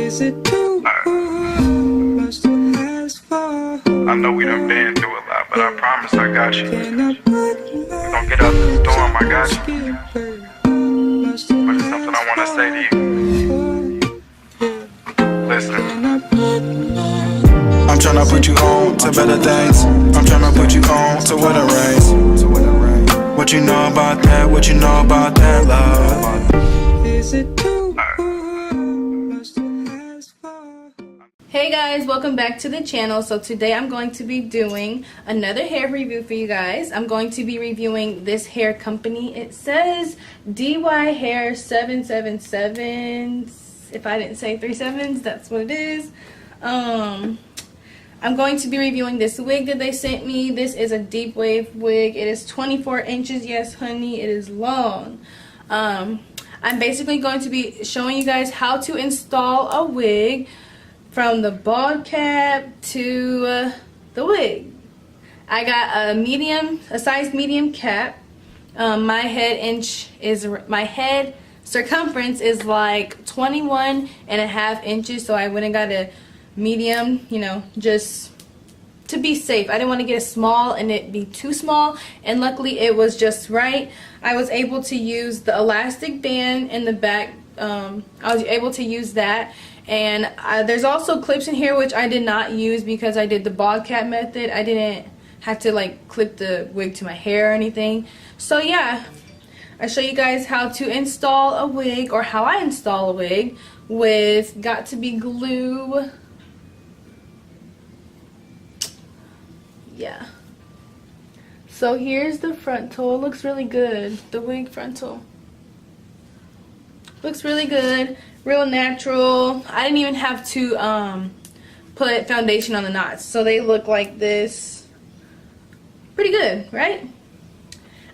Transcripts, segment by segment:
Is it too much to ask for? I know we done been through a lot, but I promise I got you. Can I put We gon' get out this storm, I got you. But it's something I wanna say to you. Listen. I'm tryna put you on to better things. I'm tryna put you on to what it rains. What you know about that? What you know about that, love? Is it too much to ask for? Hey guys, welcome back to the channel. So today I'm going to be doing another hair review for you guys. I'm going to be reviewing this hair company. It says DYHAIR777. If I didn't say 3 sevens, that's what it is. I'm going to be reviewing this wig that they sent me. This is a deep wave wig. It is 24 inches. Yes, honey, it is long. I'm basically going to be showing you guys how to install a wig from the bald cap to the wig. I got a size medium cap. My head circumference is like 21.5 inches, so I went and got a medium, you know, just to be safe. I didn't want to get a small and it be too small, and luckily it was just right. I was able to use the elastic band in the back. I was able to use that, and there's also clips in here which I did not use because I did the bald cap method. I didn't have to like clip the wig to my hair or anything. So yeah, I show you guys how to install a wig, or how I install a wig with got to be glue. Yeah. So here's the frontal. It looks really good. The wig frontal. Looks really good. Real natural. I didn't even have to put foundation on the knots. So they look like this. Pretty good, right?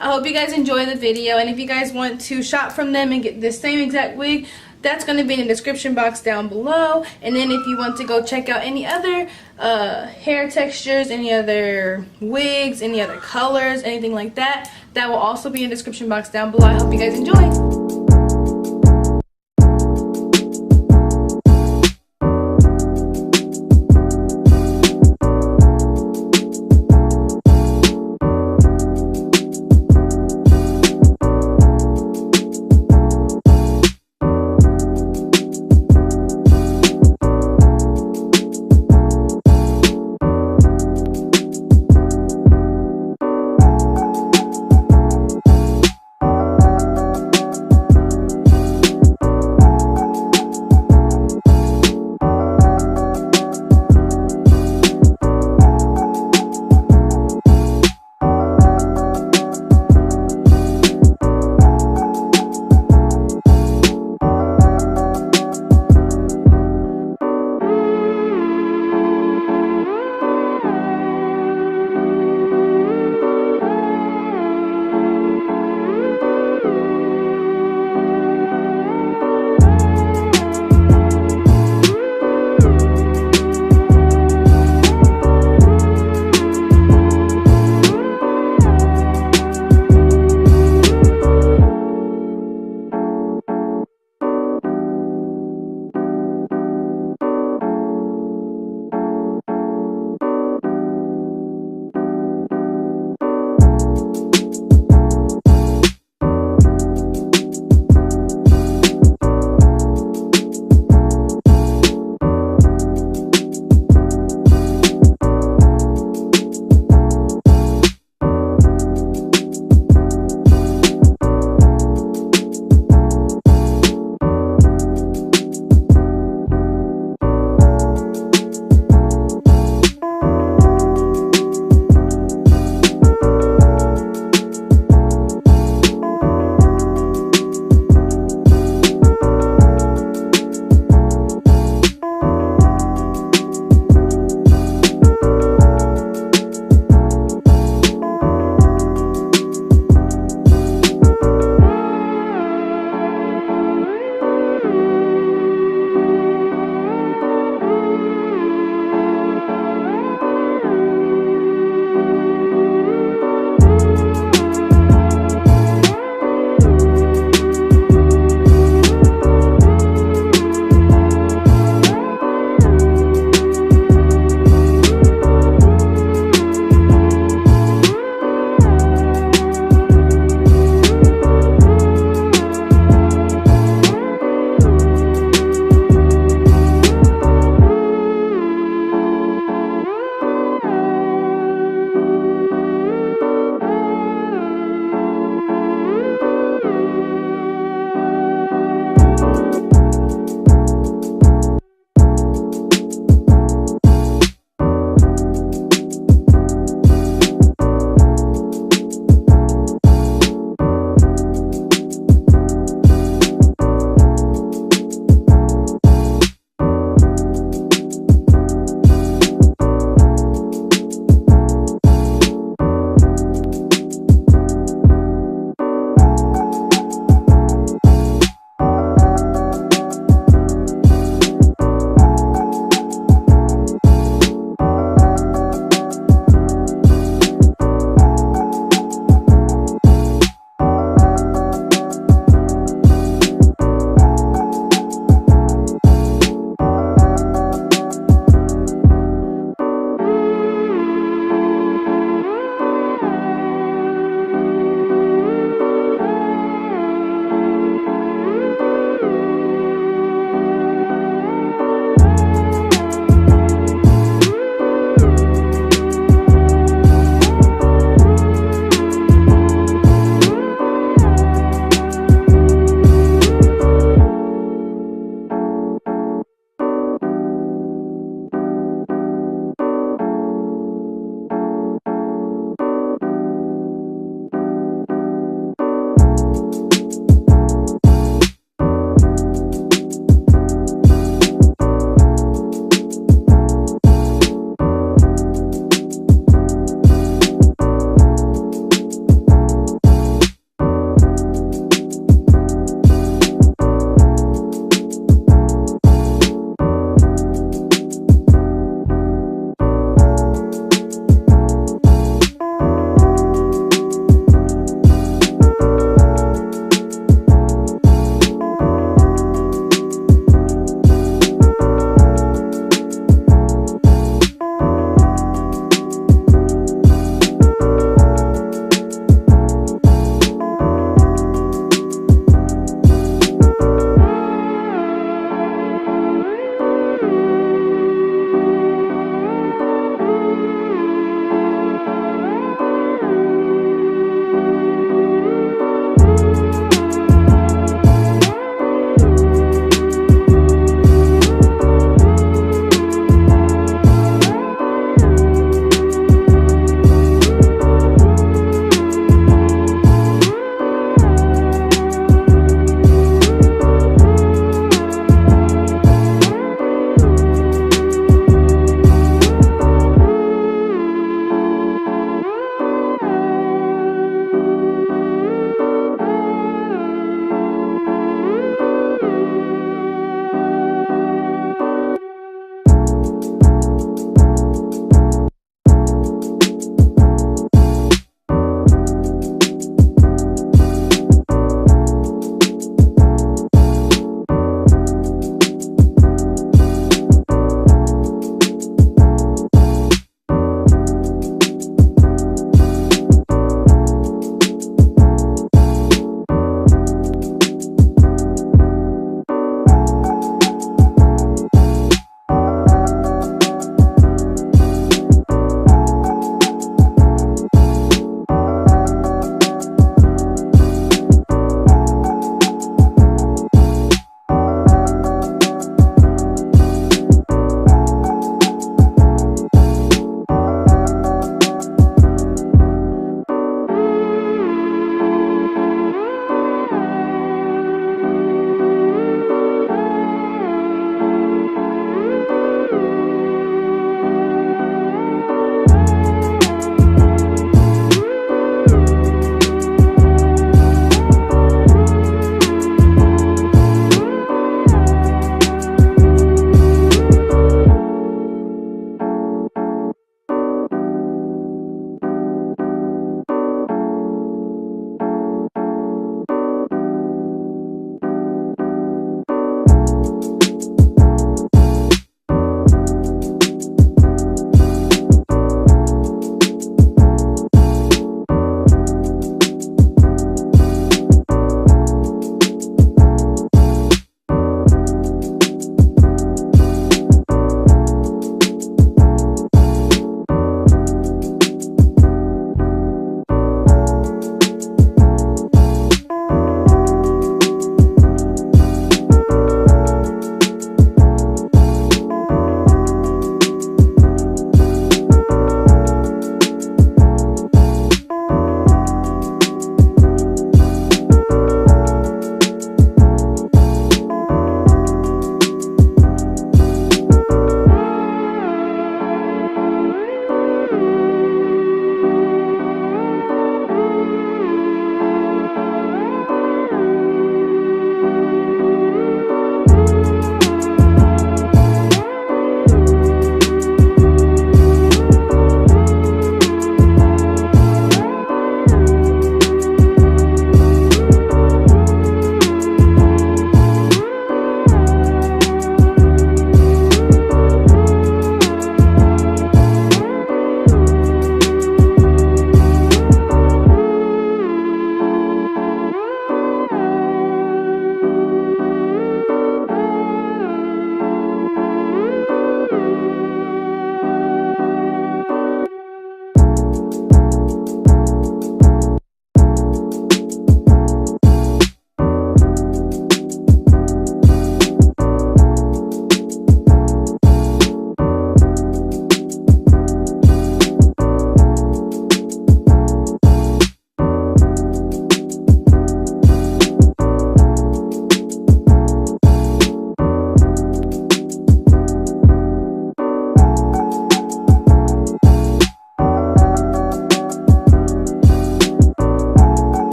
I hope you guys enjoy the video, and if you guys want to shop from them and get the same exact wig, that's going to be in the description box down below. And then if you want to go check out any other hair textures, any other wigs, any other colors, anything like that, that will also be in the description box down below. I hope you guys enjoy.